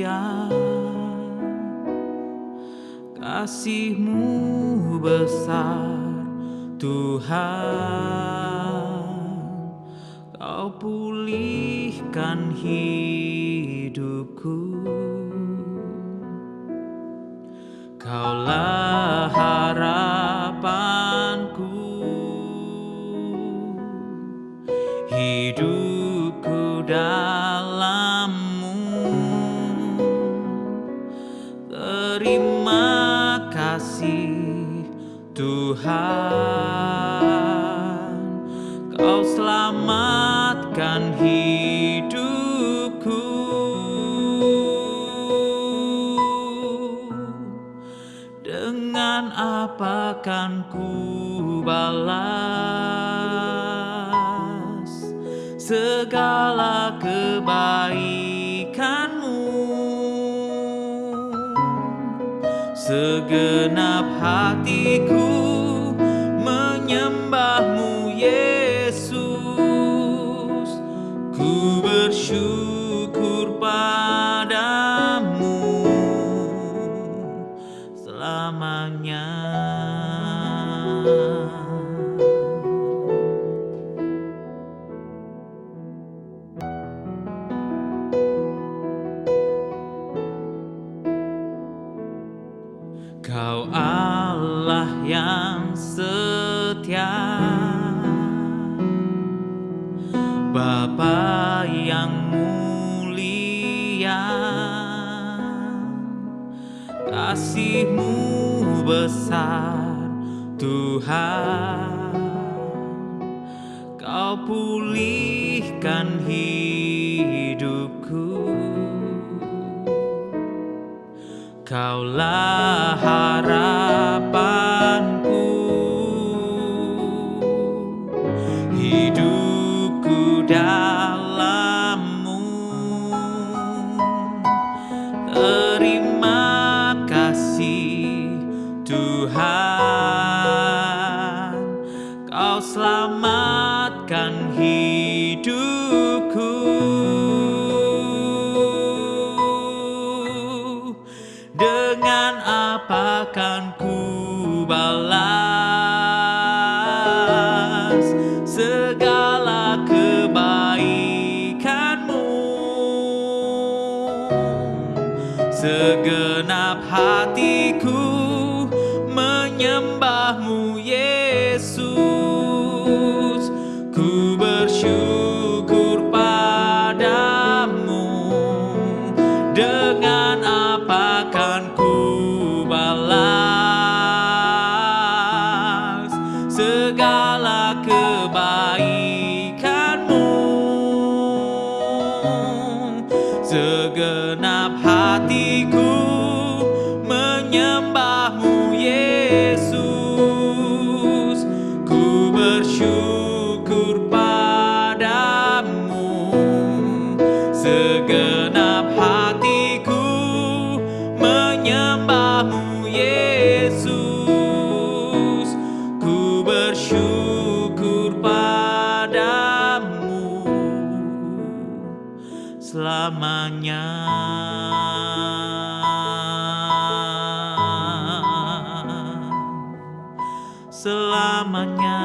setia, kasih-Mu besar Tuhan. Kau pulihkan hidupku, Kaulah harapanku, hidupku dalam-Mu. Terima kasih Tuhan, Kau selamatkan hidupku. Dengan apa kan ku balas segala kebaikan-Mu? Segenap hatiku menyembah-Mu, Yesus. Ku bersyukur padamu selamanya. Kau Allah yang setia, Bapa yang mulia, kasih-Mu besar Tuhan. Kau pulihkan hidupku, Kaulah harapanku, hidupku dalam-Mu. Terima kasih Tuhan, Kau selamatkan hidupku. Dengan apa kan ku balas segala kebaikan-Mu? Segenap hatiku menyembah-Mu, Yesus. Ku bersyukur padamu. Dengan apa kan ku balas segala kebaikan-Mu? Segenap hatiku menyembah-Mu, Yesus. Ku bersyukur padamu. Segenap hatiku menyembah-Mu, Yesus. Ku bersyukur padamu selamanya. Selamanya.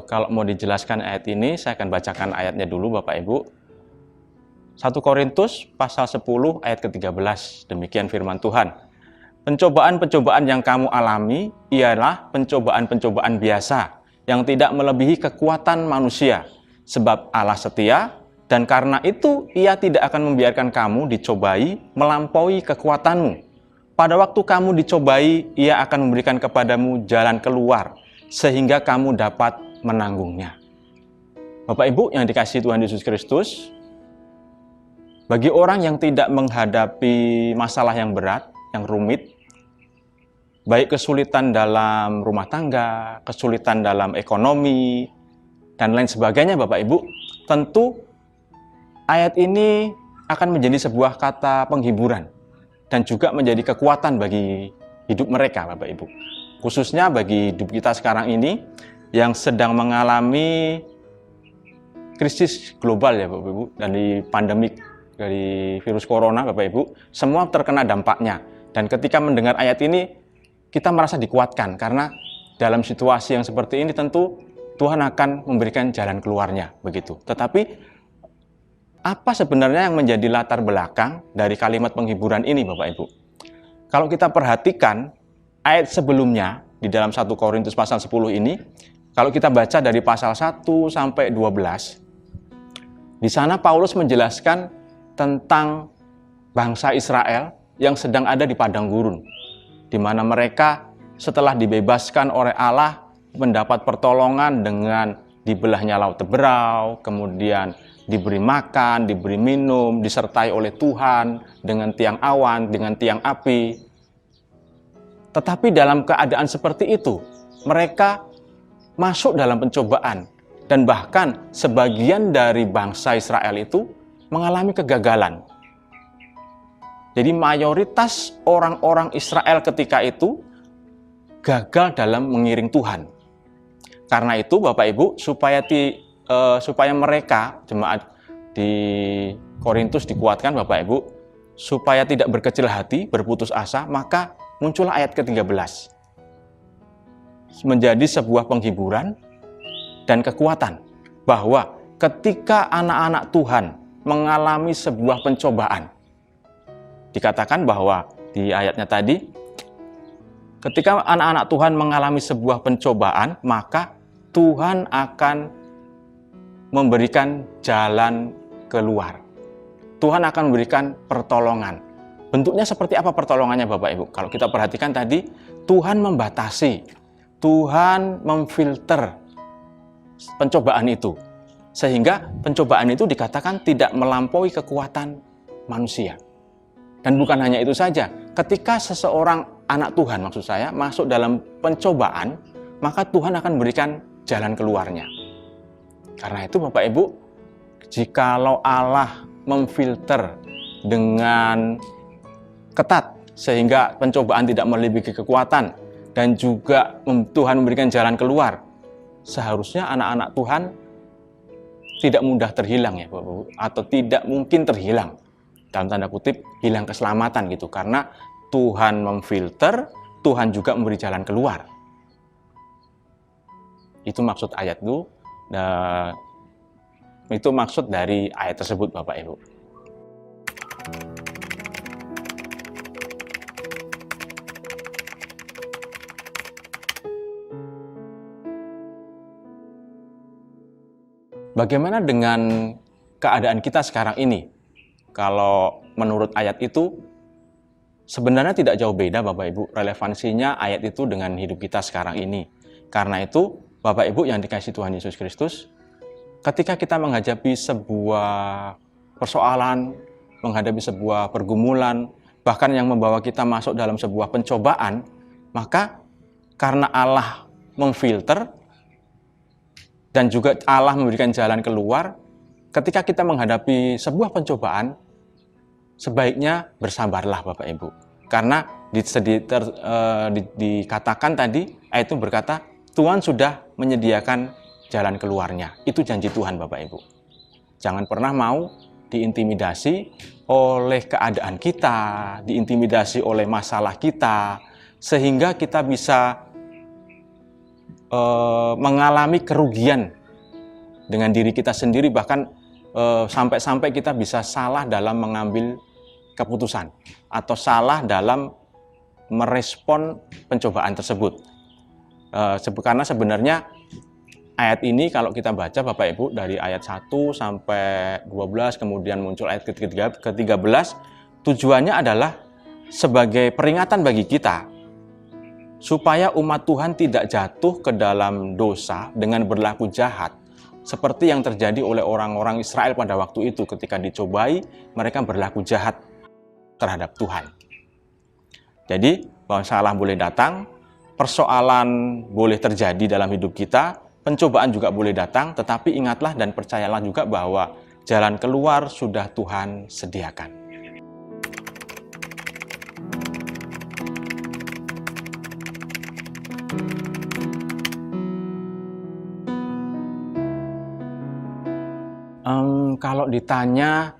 Kalau mau dijelaskan ayat ini, saya akan bacakan ayatnya dulu Bapak Ibu. 1 Korintus pasal 10 ayat ke-13, demikian firman Tuhan. Pencobaan-pencobaan yang kamu alami ialah pencobaan-pencobaan biasa, yang tidak melebihi kekuatan manusia, sebab Allah setia Dan karena itu, Ia tidak akan membiarkan kamu dicobai melampaui kekuatanmu. Pada waktu kamu dicobai, Ia akan memberikan kepadamu jalan keluar, sehingga kamu dapat menanggungnya. Bapak Ibu yang dikasihi Tuhan Yesus Kristus, bagi orang yang tidak menghadapi masalah yang berat, yang rumit, baik kesulitan dalam rumah tangga, kesulitan dalam ekonomi, dan lain sebagainya Bapak Ibu, tentu ayat ini akan menjadi sebuah kata penghiburan dan juga menjadi kekuatan bagi hidup mereka Bapak Ibu. Khususnya bagi hidup kita sekarang ini yang sedang mengalami krisis global ya Bapak Ibu, dari pandemik, dari virus corona Bapak Ibu, semua terkena dampaknya. Dan ketika mendengar ayat ini, kita merasa dikuatkan karena dalam situasi yang seperti ini tentu Tuhan akan memberikan jalan keluarnya begitu. Tetapi apa sebenarnya yang menjadi latar belakang dari kalimat penghiburan ini Bapak Ibu? Kalau kita perhatikan ayat sebelumnya di dalam 1 Korintus pasal 10 ini, kalau kita baca dari pasal 1 sampai 12, di sana Paulus menjelaskan tentang bangsa Israel yang sedang ada di padang gurun, di mana mereka setelah dibebaskan oleh Allah mendapat pertolongan dengan dibelahnya laut Teberau, kemudian diberi makan, diberi minum, disertai oleh Tuhan dengan tiang awan, dengan tiang api. Tetapi dalam keadaan seperti itu, mereka masuk dalam pencobaan. Dan bahkan sebagian dari bangsa Israel itu mengalami kegagalan. Jadi mayoritas orang-orang Israel ketika itu gagal dalam mengiring Tuhan. Karena itu Bapak Ibu, supaya mereka, jemaat di Korintus dikuatkan Bapak Ibu, supaya tidak berkecil hati, berputus asa, maka muncullah ayat ke-13. Menjadi sebuah penghiburan dan kekuatan bahwa ketika anak-anak Tuhan mengalami sebuah pencobaan, dikatakan bahwa di ayatnya tadi, ketika anak-anak Tuhan mengalami sebuah pencobaan, maka Tuhan akan memberikan jalan keluar. Tuhan akan memberikan pertolongan. Bentuknya seperti apa pertolongannya Bapak Ibu? Kalau kita perhatikan tadi, Tuhan membatasi, Tuhan memfilter pencobaan itu, sehingga pencobaan itu dikatakan tidak melampaui kekuatan manusia. Dan bukan hanya itu saja, ketika seseorang anak Tuhan maksud saya masuk dalam pencobaan, maka Tuhan akan berikan jalan keluarnya. Karena itu Bapak Ibu, jikalau Allah memfilter dengan ketat sehingga pencobaan tidak melebihi kekuatan dan juga Tuhan memberikan jalan keluar, seharusnya anak-anak Tuhan tidak mudah terhilang ya Bapak Ibu, atau tidak mungkin terhilang, dalam tanda kutip hilang keselamatan gitu, karena Tuhan memfilter, Tuhan juga memberi jalan keluar. Itu maksud ayat itu, itu maksud dari ayat tersebut Bapak Ibu. Bagaimana dengan keadaan kita sekarang ini? Kalau menurut ayat itu, sebenarnya tidak jauh beda Bapak Ibu, relevansinya ayat itu dengan hidup kita sekarang ini. Karena itu, Bapak Ibu yang dikasihi Tuhan Yesus Kristus, ketika kita menghadapi sebuah persoalan, menghadapi sebuah pergumulan, bahkan yang membawa kita masuk dalam sebuah pencobaan, maka karena Allah memfilter, dan juga Allah memberikan jalan keluar, ketika kita menghadapi sebuah pencobaan, sebaiknya bersabarlah Bapak Ibu. Karena dikatakan tadi, ayat itu berkata, Tuhan sudah menyediakan jalan keluarnya. Itu janji Tuhan Bapak Ibu. Jangan pernah mau diintimidasi oleh keadaan kita, diintimidasi oleh masalah kita, sehingga kita bisa mengalami kerugian dengan diri kita sendiri, bahkan sampai-sampai kita bisa salah dalam mengambil keputusan atau salah dalam merespon pencobaan tersebut. Karena sebenarnya ayat ini kalau kita baca Bapak Ibu dari ayat 1 sampai 12 kemudian muncul ayat ke-13, tujuannya adalah sebagai peringatan bagi kita supaya umat Tuhan tidak jatuh ke dalam dosa dengan berlaku jahat seperti yang terjadi oleh orang-orang Israel pada waktu itu. Ketika dicobai, mereka berlaku jahat terhadap Tuhan. Jadi bahwa salah boleh datang, persoalan boleh terjadi dalam hidup kita, pencobaan juga boleh datang, tetapi ingatlah dan percayalah juga bahwa jalan keluar sudah Tuhan sediakan. Kalau ditanya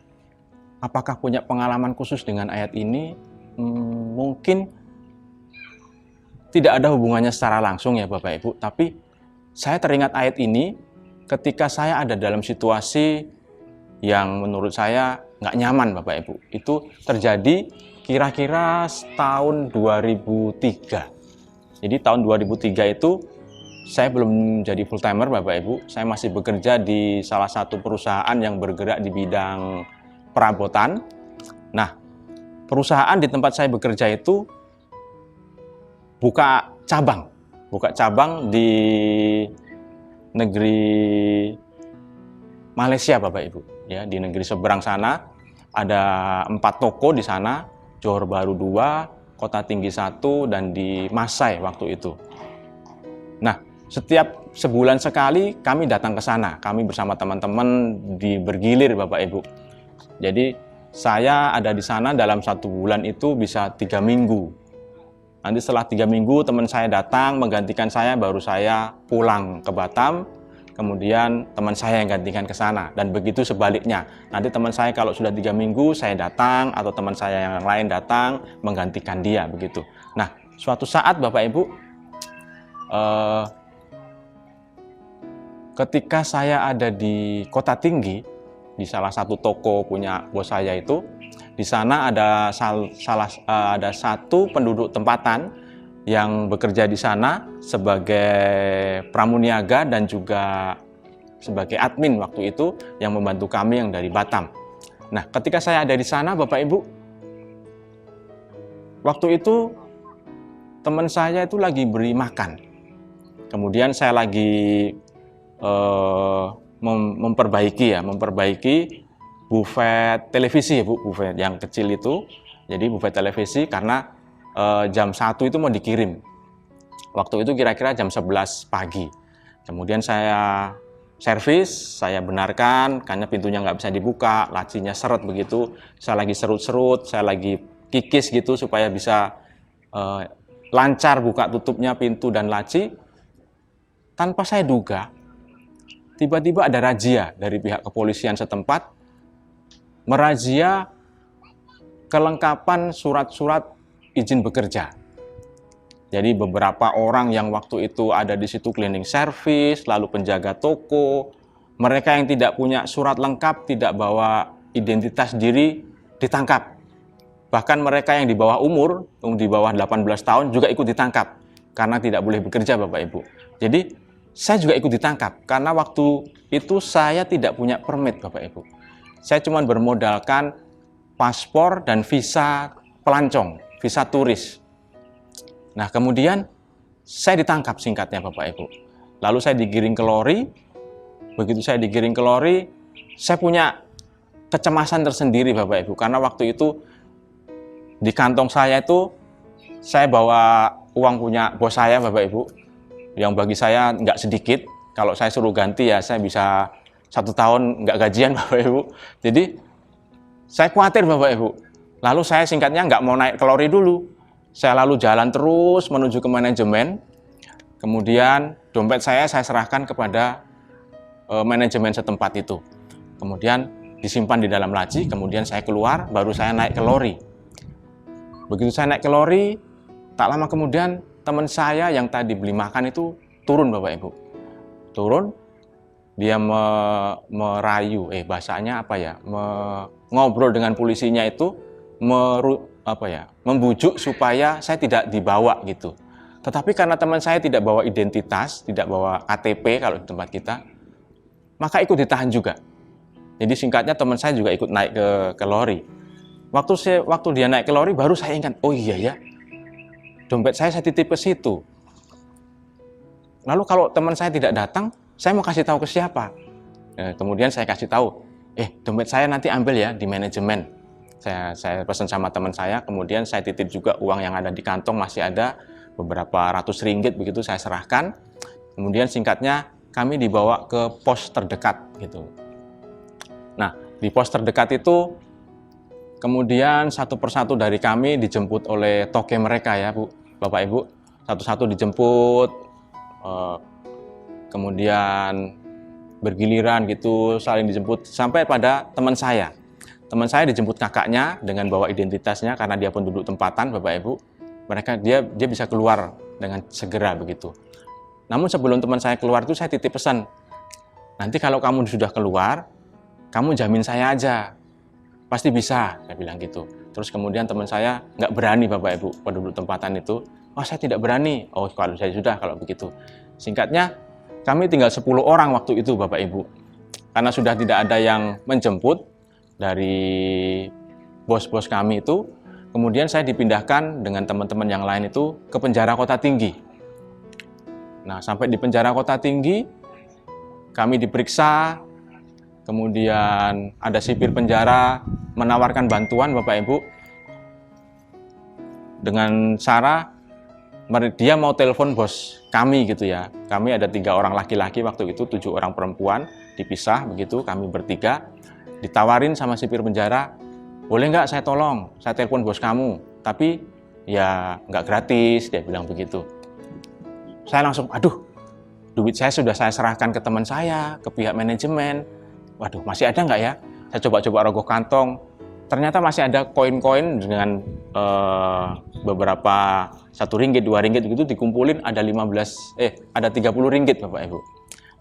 apakah punya pengalaman khusus dengan ayat ini, mungkin tidak ada hubungannya secara langsung ya Bapak Ibu, tapi saya teringat ayat ini ketika saya ada dalam situasi yang menurut saya nggak nyaman Bapak Ibu. Itu terjadi kira-kira tahun 2003. Jadi tahun 2003 itu saya belum jadi full timer Bapak Ibu, saya masih bekerja di salah satu perusahaan yang bergerak di bidang perabotan. Nah, perusahaan di tempat saya bekerja itu buka cabang di negeri Malaysia Bapak Ibu. Ya, di negeri seberang sana ada 4 toko di sana, Johor Bahru 2, Kota Tinggi 1, dan di Masai waktu itu. Nah, setiap sebulan sekali kami datang ke sana, kami bersama teman-teman bergilir Bapak Ibu. Jadi saya ada di sana dalam 1 bulan itu bisa 3 minggu. Nanti setelah 3 minggu teman saya datang menggantikan saya, baru saya pulang ke Batam. Kemudian teman saya yang gantikan ke sana, dan begitu sebaliknya. Nanti teman saya kalau sudah 3 minggu saya datang, atau teman saya yang lain datang menggantikan dia, begitu. Nah, suatu saat Bapak Ibu, ketika saya ada di Kota Tinggi, di salah satu toko punya bos saya itu, di sana ada ada satu penduduk tempatan yang bekerja di sana sebagai pramuniaga dan juga sebagai admin waktu itu yang membantu kami yang dari Batam. Nah, ketika saya ada di sana Bapak Ibu, waktu itu teman saya itu lagi beri makan. Kemudian saya lagi memperbaiki buffet televisi ya Bu, buffet yang kecil itu. Jadi buffet televisi karena jam 1 itu mau dikirim. Waktu itu kira-kira jam 11 pagi. Kemudian saya servis, saya benarkan karena pintunya nggak bisa dibuka, lacinya seret begitu. Saya lagi serut-serut, saya lagi kikis gitu supaya bisa lancar buka tutupnya pintu dan laci. Tanpa saya duga, tiba-tiba ada razia dari pihak kepolisian setempat, merazia kelengkapan surat-surat izin bekerja. Jadi beberapa orang yang waktu itu ada di situ cleaning service, lalu penjaga toko, mereka yang tidak punya surat lengkap, tidak bawa identitas diri, ditangkap. Bahkan mereka yang di bawah umur, di bawah 18 tahun juga ikut ditangkap karena tidak boleh bekerja Bapak Ibu. Jadi saya juga ikut ditangkap karena waktu itu saya tidak punya permit Bapak Ibu. Saya cuma bermodalkan paspor dan visa pelancong, visa turis. Nah, kemudian saya ditangkap singkatnya Bapak Ibu. Lalu saya digiring ke lori. Begitu saya digiring ke lori, saya punya kecemasan tersendiri Bapak Ibu. Karena waktu itu di kantong saya itu saya bawa uang punya bos saya Bapak Ibu, yang bagi saya nggak sedikit. Kalau saya suruh ganti ya saya bisa 1 tahun nggak gajian Bapak Ibu. Jadi saya khawatir Bapak Ibu. Lalu saya singkatnya nggak mau naik ke lori dulu. Saya lalu jalan terus menuju ke manajemen. Kemudian dompet saya serahkan kepada manajemen setempat itu. Kemudian disimpan di dalam laci. Kemudian saya keluar, baru saya naik ke lori. Begitu saya naik ke lori, tak lama kemudian teman saya yang tadi beli makan itu turun Bapak Ibu. Turun, dia merayu, bahasanya apa ya, ngobrol dengan polisinya itu, membujuk supaya saya tidak dibawa gitu. Tetapi karena teman saya tidak bawa identitas, tidak bawa KTP kalau di tempat kita, maka ikut ditahan juga. Jadi singkatnya teman saya juga ikut naik ke lori. Waktu dia naik ke lori baru saya ingat, oh iya ya, dompet saya titip ke situ. Lalu kalau teman saya tidak datang, saya mau kasih tahu ke siapa? Kemudian saya kasih tahu, dompet saya nanti ambil ya di manajemen. Saya pesan sama teman saya, kemudian saya titip juga uang yang ada di kantong, masih ada beberapa ratus ringgit begitu saya serahkan. Kemudian singkatnya kami dibawa ke pos terdekat gitu. Nah, di pos terdekat itu kemudian satu persatu dari kami dijemput oleh toke mereka ya, Bu, Bapak Ibu. Satu-satu dijemput, kemudian bergiliran gitu, saling dijemput sampai pada teman saya. Teman saya dijemput kakaknya dengan bawa identitasnya karena dia penduduk tempatan, Bapak Ibu. Dia bisa keluar dengan segera begitu. Namun sebelum teman saya keluar itu saya titip pesan. Nanti kalau kamu sudah keluar, kamu jamin saya aja. Pasti bisa, saya bilang gitu. Terus kemudian teman saya nggak berani, Bapak Ibu, penduduk tempatan itu. Oh, saya tidak berani. Oh, kalau saya sudah kalau begitu. Singkatnya, kami tinggal 10 orang waktu itu, Bapak Ibu. Karena sudah tidak ada yang menjemput dari bos-bos kami itu, kemudian saya dipindahkan dengan teman-teman yang lain itu ke penjara Kota Tinggi. Nah, sampai di penjara Kota Tinggi, kami diperiksa, kemudian ada sipir penjara menawarkan bantuan, Bapak Ibu, dengan cara dia mau telepon bos kami gitu ya. Kami ada 3 orang laki-laki waktu itu, 7 orang perempuan, dipisah begitu, kami bertiga. Ditawarin sama sipir penjara, boleh nggak saya tolong, saya telepon bos kamu, tapi ya nggak gratis, dia bilang begitu. Saya langsung, aduh, duit saya sudah saya serahkan ke teman saya, ke pihak manajemen, waduh masih ada nggak ya? Saya coba-coba rogoh kantong, ternyata masih ada koin-koin dengan beberapa 1 ringgit, 2 ringgit begitu dikumpulin, ada 30 ringgit, Bapak Ibu.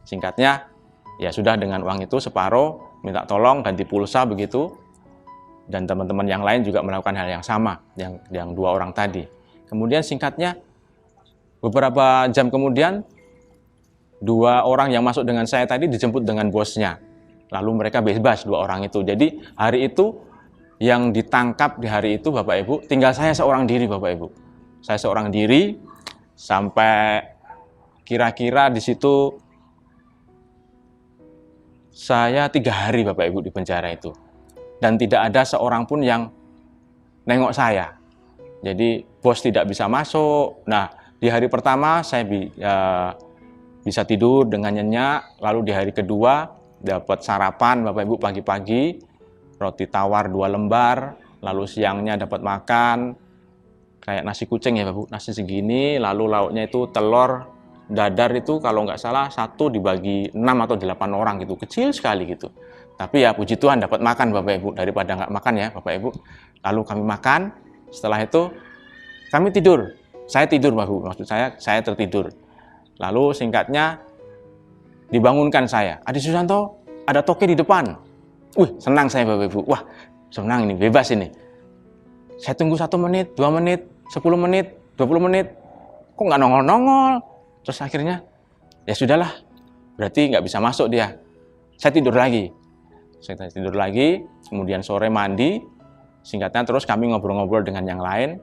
Singkatnya, ya sudah dengan uang itu separuh, minta tolong ganti pulsa begitu, dan teman-teman yang lain juga melakukan hal yang sama, yang 2 orang tadi. Kemudian singkatnya, beberapa jam kemudian, 2 orang yang masuk dengan saya tadi dijemput dengan bosnya. Lalu mereka bebas 2 orang itu. Jadi hari itu yang ditangkap di hari itu, Bapak Ibu, tinggal saya seorang diri, Bapak Ibu. Saya seorang diri sampai kira-kira di situ saya 3 hari, Bapak Ibu, di penjara itu. Dan tidak ada seorang pun yang nengok saya. Jadi bos tidak bisa masuk. Nah, di hari pertama saya bisa tidur dengan nyenyak. Lalu di hari kedua dapat sarapan, Bapak Ibu, pagi-pagi. Roti tawar 2 lembar. Lalu siangnya dapat makan kayak nasi kucing ya, Bapak Ibu. Nasi segini, lalu lauknya itu telur dadar itu kalau nggak salah 1 dibagi 6 atau 8 orang gitu, kecil sekali gitu. Tapi ya puji Tuhan dapat makan, Bapak Ibu, daripada nggak makan ya, Bapak Ibu. Lalu kami makan, setelah itu kami tidur. Saya tidur, Bapak Ibu, maksud saya tertidur. Lalu singkatnya dibangunkan saya, Adi Susanto, ada toke di depan. Senang saya, Bapak Ibu. Wah, senang ini, bebas ini. Saya tunggu 1 menit, 2 menit, 10 menit, 20 menit. Kok nggak nongol-nongol? Terus akhirnya, ya sudahlah, berarti nggak bisa masuk dia. Saya tidur lagi. Kemudian sore mandi. Singkatnya terus kami ngobrol-ngobrol dengan yang lain.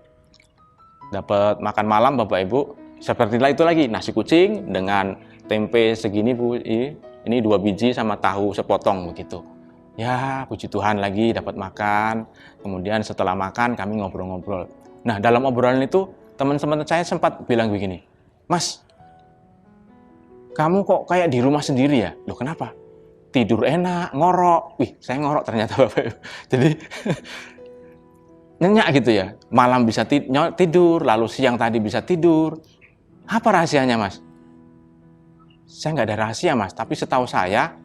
Dapat makan malam, Bapak Ibu. Seperti itu lagi, nasi kucing dengan tempe segini, Bu. Ini 2 biji sama tahu sepotong begitu. Ya, puji Tuhan lagi dapat makan. Kemudian setelah makan kami ngobrol-ngobrol. Nah, dalam obrolan itu teman-teman saya sempat bilang begini, Mas, kamu kok kayak di rumah sendiri ya? Loh, kenapa? Tidur enak, ngorok. Saya ngorok ternyata, Bapak Ibu. Jadi nyenyak gitu ya. Malam bisa tidur, lalu siang tadi bisa tidur. Apa rahasianya, Mas? Saya nggak ada rahasia, Mas. Tapi setahu saya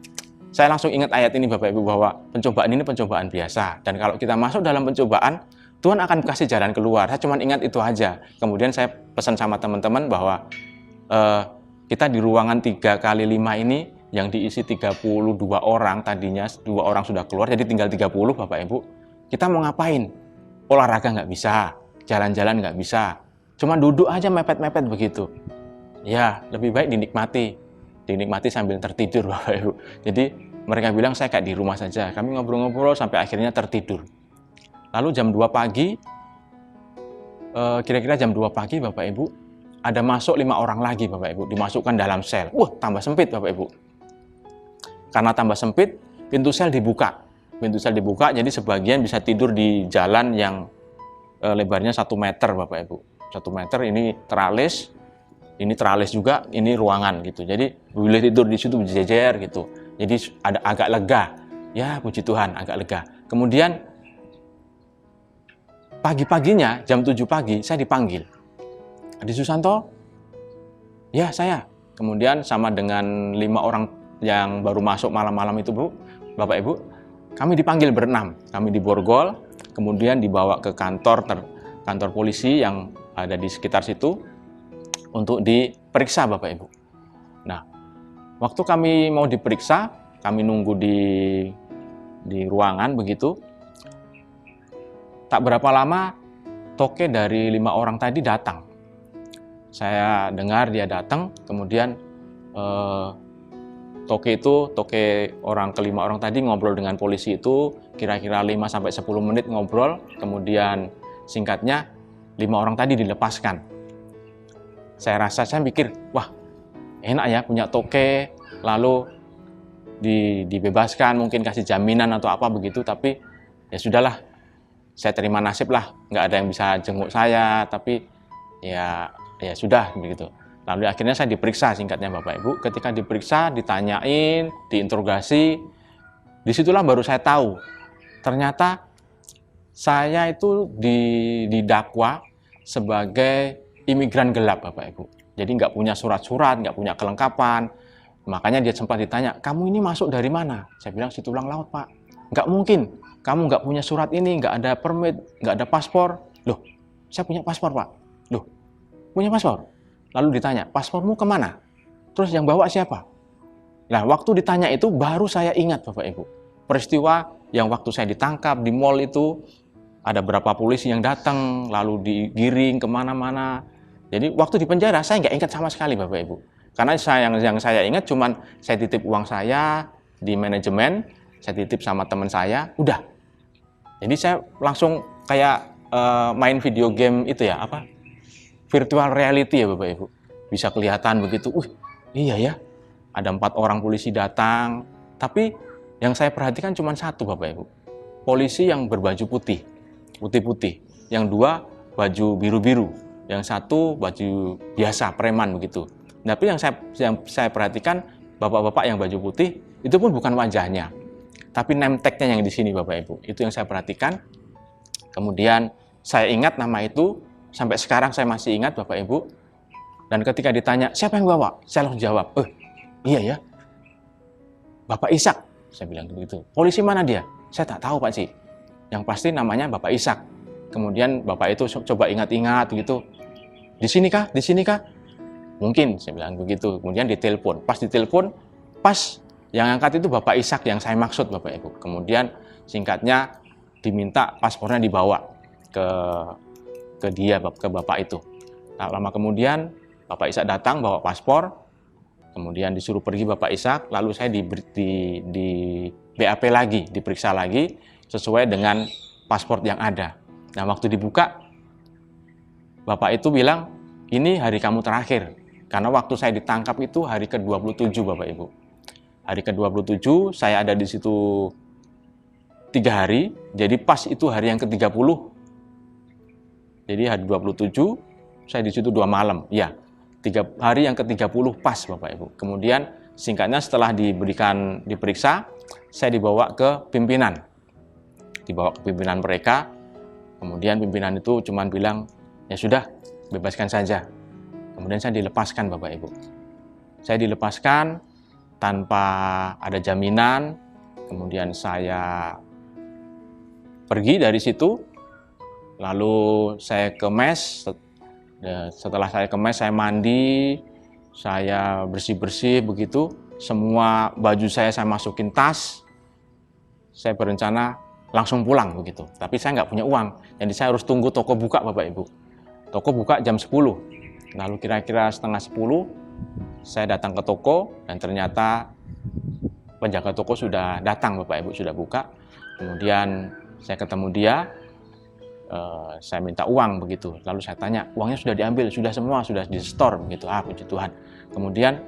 langsung ingat ayat ini, Bapak Ibu, bahwa pencobaan ini pencobaan biasa. Dan kalau kita masuk dalam pencobaan, Tuhan akan kasih jalan keluar. Saya cuma ingat itu aja. Kemudian saya pesan sama teman-teman bahwa kita di ruangan 3x5 ini yang diisi 32 orang, tadinya 2 orang sudah keluar, jadi tinggal 30, Bapak Ibu. Kita mau ngapain? Olahraga nggak bisa, jalan-jalan nggak bisa. cuma duduk aja mepet-mepet begitu. Ya, lebih baik dinikmati sambil tertidur Bapak Ibu. Jadi mereka bilang saya kayak di rumah saja. Kami ngobrol-ngobrol sampai akhirnya tertidur. Lalu jam 2 pagi, kira-kira jam 2 pagi Bapak Ibu, ada masuk 5 orang lagi Bapak Ibu, dimasukkan dalam sel. Wah, tambah sempit Bapak Ibu. Karena tambah sempit, pintu sel dibuka. Pintu sel dibuka, jadi sebagian bisa tidur di jalan yang lebarnya 1 meter Bapak Ibu. 1 meter ini teralis juga, ini ruangan gitu. Jadi boleh tidur di situ berjejer gitu. Jadi ada agak lega. Ya, puji Tuhan, agak lega. Kemudian pagi-paginya jam 7 pagi saya dipanggil. Adi Susanto? Ya, saya. Kemudian sama dengan 5 orang yang baru masuk malam-malam itu, Bu, Bapak Ibu, kami dipanggil berenam. Kami diborgol, kemudian dibawa ke kantor polisi yang ada di sekitar situ untuk diperiksa Bapak Ibu. Nah, waktu kami mau diperiksa, kami nunggu di ruangan begitu. Tak berapa lama, toke dari 5 orang tadi datang. Saya dengar dia datang, kemudian toke orang kelima orang tadi ngobrol dengan polisi itu kira-kira 5-10 menit ngobrol, kemudian singkatnya 5 orang tadi dilepaskan. Saya pikir, wah enak ya punya toke, lalu dibebaskan, mungkin kasih jaminan atau apa begitu, tapi ya sudahlah, saya terima nasib lah, nggak ada yang bisa jenguk saya, tapi ya sudah begitu. Lalu akhirnya saya diperiksa singkatnya Bapak Ibu. Ketika diperiksa, ditanyain, diinterogasi, disitulah baru saya tahu ternyata saya itu didakwa sebagai imigran gelap Bapak Ibu. Jadi nggak punya surat-surat, nggak punya kelengkapan. Makanya dia sempat ditanya, kamu ini masuk dari mana? Saya bilang situ Tulang Laut Pak. Nggak mungkin, kamu nggak punya surat ini, nggak ada permit, nggak ada paspor. Loh, saya punya paspor Pak. Loh, punya paspor? Lalu ditanya, paspormu kemana? Terus yang bawa siapa? Nah, waktu ditanya itu baru saya ingat Bapak Ibu. Peristiwa yang waktu saya ditangkap di mall itu, ada berapa polisi yang datang, lalu digiring kemana-mana. Jadi waktu di penjara saya nggak ingat sama sekali Bapak Ibu. Karena yang saya ingat cuman saya titip uang saya di manajemen, saya titip sama teman saya, udah. Jadi saya langsung kayak main video game itu ya, apa? Virtual reality ya Bapak Ibu. Bisa kelihatan begitu, iya ya, ada 4 orang polisi datang. Tapi yang saya perhatikan cuma 1 Bapak Ibu. Polisi yang berbaju putih-putih. Yang 2 baju biru-biru. Yang 1 baju biasa, preman begitu. Tapi yang saya perhatikan, bapak-bapak yang baju putih, itu pun bukan wajahnya. Tapi name tag-nya yang di sini Bapak Ibu. Itu yang saya perhatikan. Kemudian saya ingat nama itu, sampai sekarang saya masih ingat Bapak Ibu. Dan ketika ditanya, siapa yang bawa? Saya langsung jawab, iya ya, Bapak Ishak. Saya bilang begitu. Polisi mana dia? Saya tak tahu Pak Ci. Yang pasti namanya Bapak Ishak. Kemudian Bapak itu coba ingat-ingat gitu. Di sini kah? Di sini kah? Mungkin, saya bilang begitu. Kemudian ditelepon. Pas ditelepon, pas yang angkat itu Bapak Ishak yang saya maksud Bapak Ibu. Kemudian singkatnya diminta paspornya dibawa ke dia, ke Bapak itu. Nah, lama kemudian Bapak Ishak datang bawa paspor, kemudian disuruh pergi Bapak Ishak, lalu saya di BAP lagi, diperiksa lagi sesuai dengan paspor yang ada. Nah, waktu dibuka, Bapak itu bilang, ini hari kamu terakhir. Karena waktu saya ditangkap itu hari ke-27 Bapak Ibu. Hari ke-27 saya ada di situ 3 hari, jadi pas itu hari yang ke-30. Jadi hari 27 saya di situ 2 malam. Ya, hari yang ke-30 pas Bapak Ibu. Kemudian singkatnya setelah diperiksa, saya dibawa ke pimpinan. Dibawa ke pimpinan mereka. Kemudian pimpinan itu cuma bilang, ya sudah, bebaskan saja. Kemudian saya dilepaskan Bapak Ibu. Saya dilepaskan tanpa ada jaminan. Kemudian saya pergi dari situ. Lalu saya ke mes. Setelah saya ke mes, saya mandi, saya bersih-bersih begitu. Semua baju saya masukin tas. Saya berencana langsung pulang begitu. Tapi saya nggak punya uang. Jadi saya harus tunggu toko buka Bapak Ibu. Toko buka jam 10. Lalu kira-kira setengah 10, saya datang ke toko dan ternyata penjaga toko sudah datang, Bapak Ibu, sudah buka. Kemudian saya ketemu dia, saya minta uang begitu. Lalu saya tanya, uangnya sudah diambil, sudah semua, sudah di store begitu. Puji Tuhan. Kemudian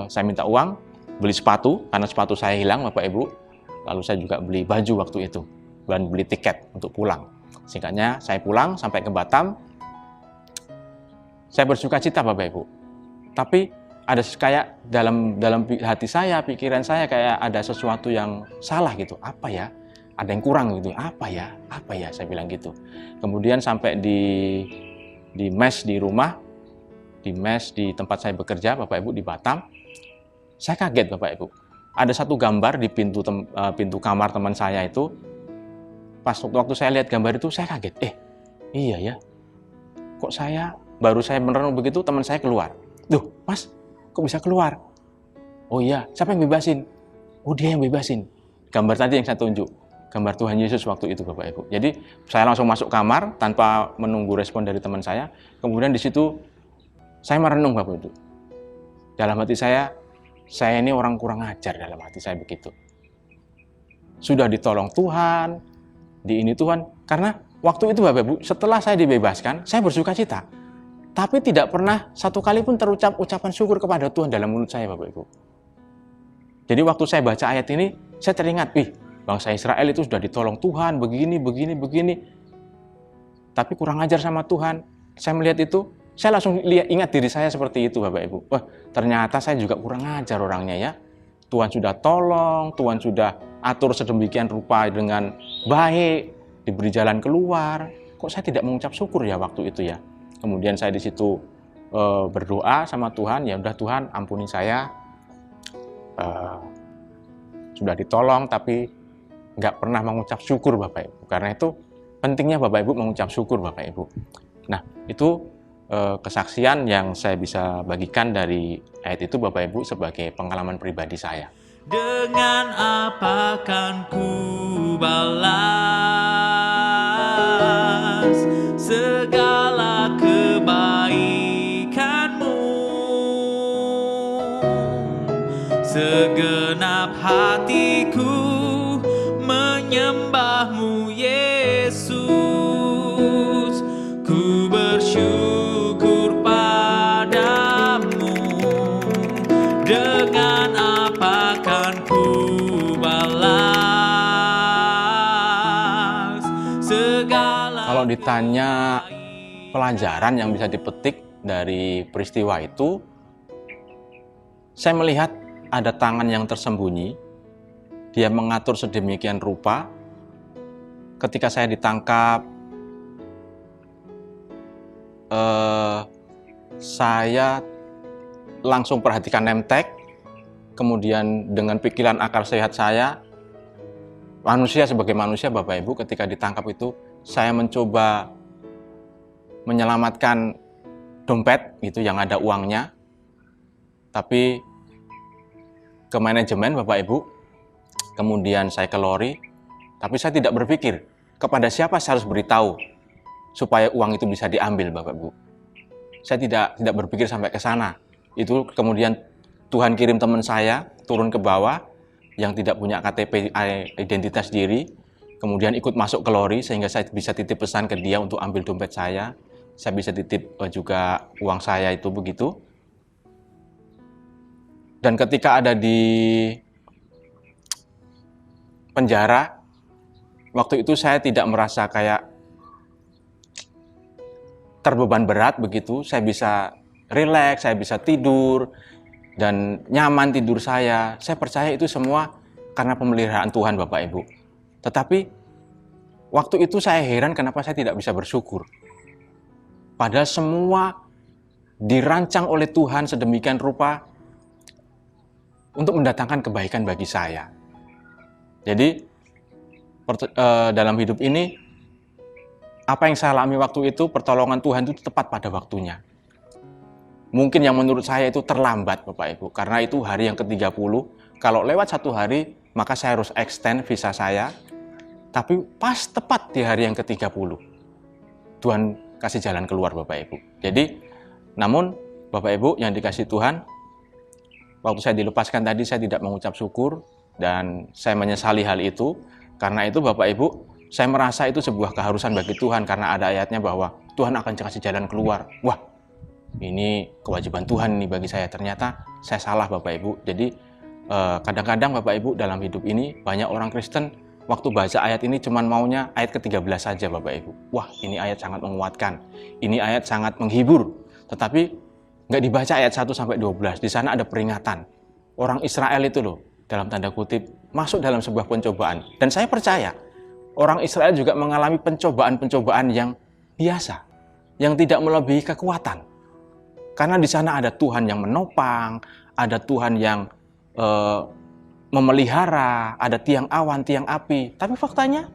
saya minta uang, beli sepatu karena sepatu saya hilang, Bapak Ibu. Lalu saya juga beli baju waktu itu dan beli tiket untuk pulang. Singkatnya, saya pulang sampai ke Batam. Saya bersuka cita, Bapak Ibu. Tapi ada kayak dalam hati saya, pikiran saya kayak ada sesuatu yang salah gitu. Apa ya? Ada yang kurang gitu. Apa ya? Saya bilang gitu. Kemudian sampai di mes di rumah, di mes di tempat saya bekerja, Bapak Ibu, di Batam. Saya kaget, Bapak Ibu. Ada satu gambar di pintu kamar teman saya itu. Pas waktu saya lihat gambar itu, saya kaget. Iya ya. Kok baru saya merenung begitu, teman saya keluar. Duh, Mas, kok bisa keluar? Oh iya, siapa yang bebasin? Oh, dia yang bebasin. Gambar tadi yang saya tunjuk. Gambar Tuhan Yesus waktu itu, Bapak Ibu. Jadi, saya langsung masuk kamar tanpa menunggu respon dari teman saya. Kemudian di situ, saya merenung, Bapak Ibu. Dalam hati saya ini orang kurang ajar, dalam hati saya begitu. Sudah ditolong Tuhan, di ini Tuhan. Karena waktu itu, Bapak Ibu, setelah saya dibebaskan, saya bersuka cita. Tapi tidak pernah satu kali pun terucap ucapan syukur kepada Tuhan dalam mulut saya, Bapak Ibu. Jadi waktu saya baca ayat ini, saya teringat, bangsa Israel itu sudah ditolong Tuhan, begini. Tapi kurang ajar sama Tuhan. Saya melihat itu, saya langsung ingat diri saya seperti itu, Bapak Ibu. Wah, ternyata saya juga kurang ajar orangnya ya. Tuhan sudah tolong, Tuhan sudah atur sedemikian rupa dengan baik, diberi jalan keluar. Kok saya tidak mengucap syukur ya waktu itu ya? Kemudian saya di situ berdoa sama Tuhan, ya udah Tuhan ampuni saya, sudah ditolong tapi nggak pernah mengucap syukur, Bapak Ibu. Karena itu pentingnya Bapak Ibu mengucap syukur, Bapak Ibu. Nah, itu kesaksian yang saya bisa bagikan dari ayat itu, Bapak Ibu, sebagai pengalaman pribadi saya. Dengan apa kan ku balas segala kebaikanmu, segenap hatiku menyembahmu Yesus, ku bersyukur padamu. Dengan apa kan ku balas segala. Kalau ditanya pelajaran yang bisa dipetik dari peristiwa itu, saya melihat ada tangan yang tersembunyi. Dia mengatur sedemikian rupa. Ketika saya ditangkap, saya langsung perhatikan name tag. Kemudian dengan pikiran akal sehat saya, manusia sebagai manusia, Bapak Ibu, ketika ditangkap itu, saya mencoba menyelamatkan dompet gitu yang ada uangnya. Tapi ke manajemen, Bapak Ibu, kemudian saya ke lori, tapi saya tidak berpikir kepada siapa saya harus beritahu supaya uang itu bisa diambil, Bapak Ibu. Saya tidak berpikir sampai ke sana. Itu kemudian Tuhan kirim teman saya turun ke bawah yang tidak punya KTP identitas diri, kemudian ikut masuk ke lori sehingga saya bisa titip pesan ke dia untuk ambil dompet saya. Saya bisa titip juga uang saya itu begitu. Dan ketika ada di penjara, waktu itu saya tidak merasa kayak terbeban berat begitu. Saya bisa rileks, saya bisa tidur, dan nyaman tidur saya. Saya percaya itu semua karena pemeliharaan Tuhan, Bapak Ibu. Tetapi waktu itu saya heran kenapa saya tidak bisa bersyukur. Padahal semua dirancang oleh Tuhan sedemikian rupa untuk mendatangkan kebaikan bagi saya. Jadi dalam hidup ini, apa yang saya alami waktu itu, pertolongan Tuhan itu tepat pada waktunya. Mungkin yang menurut saya itu terlambat, Bapak Ibu, karena itu hari yang ke-30. Kalau lewat 1 hari, maka saya harus extend visa saya. Tapi pas tepat di hari yang ke-30. Tuhan kasih jalan keluar Bapak Ibu. Jadi, namun Bapak Ibu yang dikasih Tuhan, waktu saya dilepaskan tadi saya tidak mengucap syukur dan saya menyesali hal itu. Karena itu Bapak Ibu, saya merasa itu sebuah keharusan bagi Tuhan karena ada ayatnya bahwa Tuhan akan kasih jalan keluar. Wah, ini kewajiban Tuhan nih bagi saya. Ternyata saya salah Bapak Ibu. Jadi kadang-kadang Bapak Ibu dalam hidup ini banyak orang Kristen waktu baca ayat ini cuman maunya ayat ke-13 saja Bapak Ibu. Wah, ini ayat sangat menguatkan. Ini ayat sangat menghibur. Tetapi nggak dibaca ayat 1 sampai 12. Di sana ada peringatan. Orang Israel itu loh, dalam tanda kutip, masuk dalam sebuah pencobaan. Dan saya percaya, orang Israel juga mengalami pencobaan-pencobaan yang biasa, yang tidak melebihi kekuatan. Karena di sana ada Tuhan yang menopang, ada Tuhan yang memelihara, ada tiang awan, tiang api. Tapi faktanya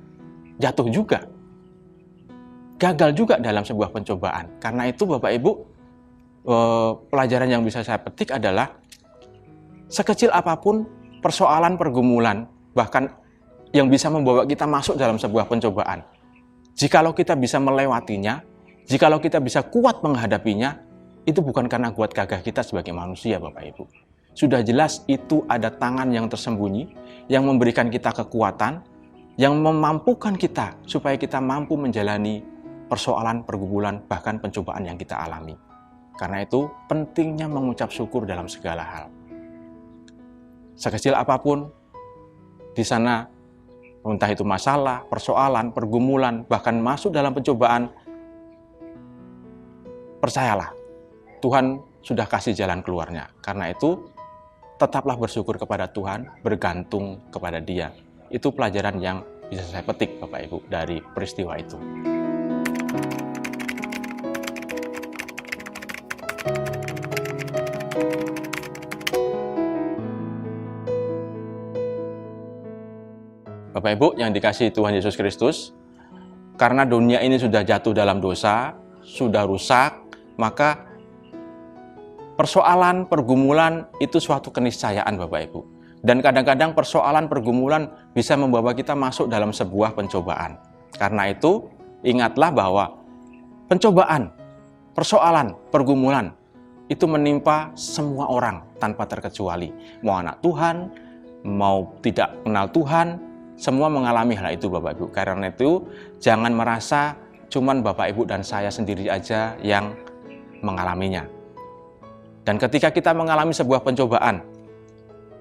jatuh juga. Gagal juga dalam sebuah pencobaan. Karena itu Bapak Ibu, pelajaran yang bisa saya petik adalah sekecil apapun persoalan pergumulan, bahkan yang bisa membawa kita masuk dalam sebuah pencobaan. Jikalau kita bisa melewatinya, jikalau kita bisa kuat menghadapinya, itu bukan karena kuat gagah kita sebagai manusia Bapak Ibu. Sudah jelas itu ada tangan yang tersembunyi, yang memberikan kita kekuatan, yang memampukan kita supaya kita mampu menjalani persoalan, pergumulan, bahkan pencobaan yang kita alami. Karena itu pentingnya mengucap syukur dalam segala hal. Sekecil apapun, di sana entah itu masalah, persoalan, pergumulan, bahkan masuk dalam pencobaan, percayalah, Tuhan sudah kasih jalan keluarnya. Karena itu, tetaplah bersyukur kepada Tuhan, bergantung kepada Dia. Itu pelajaran yang bisa saya petik Bapak Ibu dari peristiwa itu. Bapak Ibu yang dikasihi Tuhan Yesus Kristus, karena dunia ini sudah jatuh dalam dosa, sudah rusak, maka persoalan, pergumulan itu suatu keniscayaan Bapak Ibu. Dan kadang-kadang persoalan, pergumulan bisa membawa kita masuk dalam sebuah pencobaan. Karena itu, ingatlah bahwa pencobaan, persoalan, pergumulan itu menimpa semua orang tanpa terkecuali. Mau anak Tuhan, mau tidak kenal Tuhan, semua mengalami hal itu Bapak Ibu. Karena itu, jangan merasa cuman Bapak Ibu dan saya sendiri aja yang mengalaminya. Dan ketika kita mengalami sebuah pencobaan,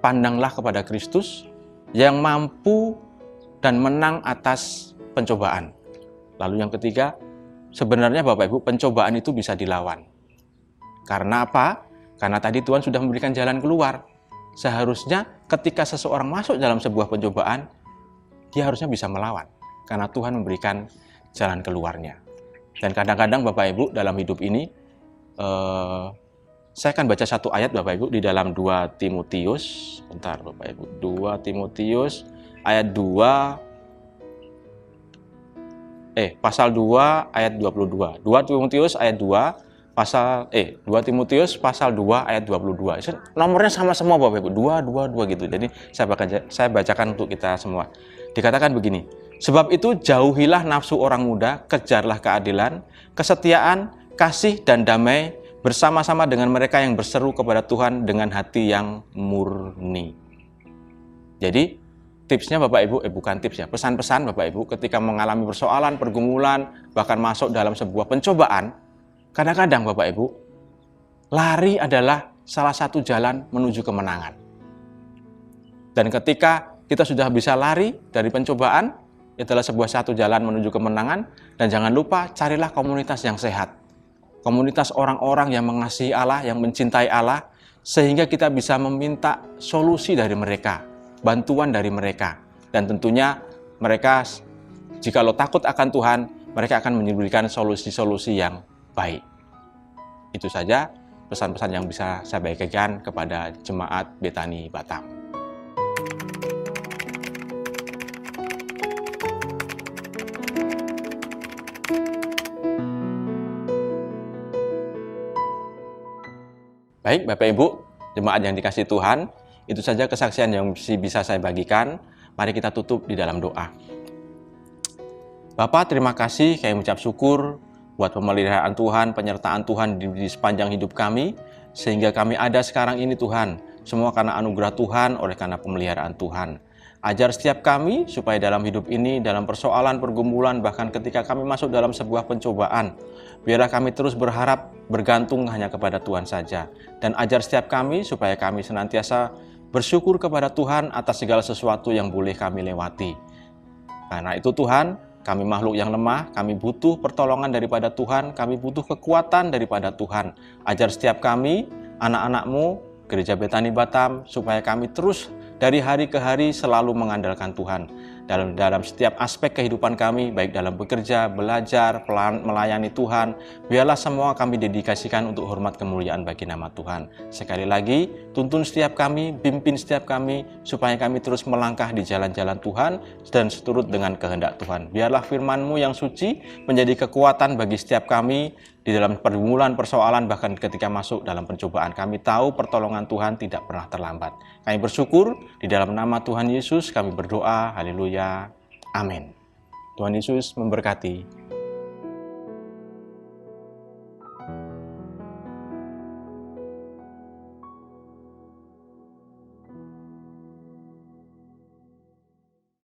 pandanglah kepada Kristus yang mampu dan menang atas pencobaan. Lalu yang ketiga, sebenarnya Bapak Ibu, pencobaan itu bisa dilawan. Karena apa? Karena tadi Tuhan sudah memberikan jalan keluar. Seharusnya ketika seseorang masuk dalam sebuah pencobaan, dia harusnya bisa melawan. Karena Tuhan memberikan jalan keluarnya. Dan kadang-kadang Bapak Ibu dalam hidup ini, saya akan baca satu ayat Bapak Ibu di dalam 2 Timotius. Bentar Bapak Ibu. 2 Timotius ayat 2 pasal 2 ayat 22. 2 Timotius ayat 2 pasal 2 Timotius pasal 2 ayat 22. Nomornya sama semua Bapak Ibu. 2 gitu. Jadi saya bacakan untuk kita semua. Dikatakan begini. Sebab itu jauhilah nafsu orang muda, kejarlah keadilan, kesetiaan, kasih dan damai bersama-sama dengan mereka yang berseru kepada Tuhan dengan hati yang murni. Jadi tipsnya Bapak Ibu, bukan tips ya, pesan-pesan Bapak Ibu ketika mengalami persoalan, pergumulan, bahkan masuk dalam sebuah pencobaan, kadang-kadang Bapak Ibu, lari adalah salah satu jalan menuju kemenangan. Dan ketika kita sudah bisa lari dari pencobaan, itu adalah sebuah satu jalan menuju kemenangan, dan jangan lupa carilah komunitas yang sehat. Komunitas orang-orang yang mengasihi Allah, yang mencintai Allah, sehingga kita bisa meminta solusi dari mereka, bantuan dari mereka. Dan tentunya mereka, jikalau takut akan Tuhan, mereka akan memberikan solusi-solusi yang baik. Itu saja pesan-pesan yang bisa saya bagikan kepada Jemaat Betani Batam. Baik, Bapak Ibu, jemaat yang dikasihi Tuhan, itu saja kesaksian yang bisa saya bagikan. Mari kita tutup di dalam doa. Bapa, terima kasih, kami mengucap syukur buat pemeliharaan Tuhan, penyertaan Tuhan di sepanjang hidup kami, sehingga kami ada sekarang ini Tuhan. Semua karena anugerah Tuhan, oleh karena pemeliharaan Tuhan. Ajar setiap kami supaya dalam hidup ini, dalam persoalan, pergumulan, bahkan ketika kami masuk dalam sebuah pencobaan, biarlah kami terus berharap, bergantung hanya kepada Tuhan saja. Dan ajar setiap kami supaya kami senantiasa bersyukur kepada Tuhan atas segala sesuatu yang boleh kami lewati. Karena itu Tuhan, kami makhluk yang lemah, kami butuh pertolongan daripada Tuhan, kami butuh kekuatan daripada Tuhan. Ajar setiap kami, anak-anak-Mu, Gereja Betani Batam, supaya kami terus dari hari ke hari selalu mengandalkan Tuhan. Dalam setiap aspek kehidupan kami, baik dalam bekerja, belajar, melayani Tuhan, biarlah semua kami dedikasikan untuk hormat kemuliaan bagi nama Tuhan. Sekali lagi, tuntun setiap kami, pimpin setiap kami, supaya kami terus melangkah di jalan-jalan Tuhan dan seturut dengan kehendak Tuhan. Biarlah firman-Mu yang suci menjadi kekuatan bagi setiap kami di dalam pergumulan, persoalan, bahkan ketika masuk dalam pencobaan. Kami tahu pertolongan Tuhan tidak pernah terlambat. Kami bersyukur di dalam nama Tuhan Yesus kami berdoa. Haleluya. Amin. Tuhan Yesus memberkati.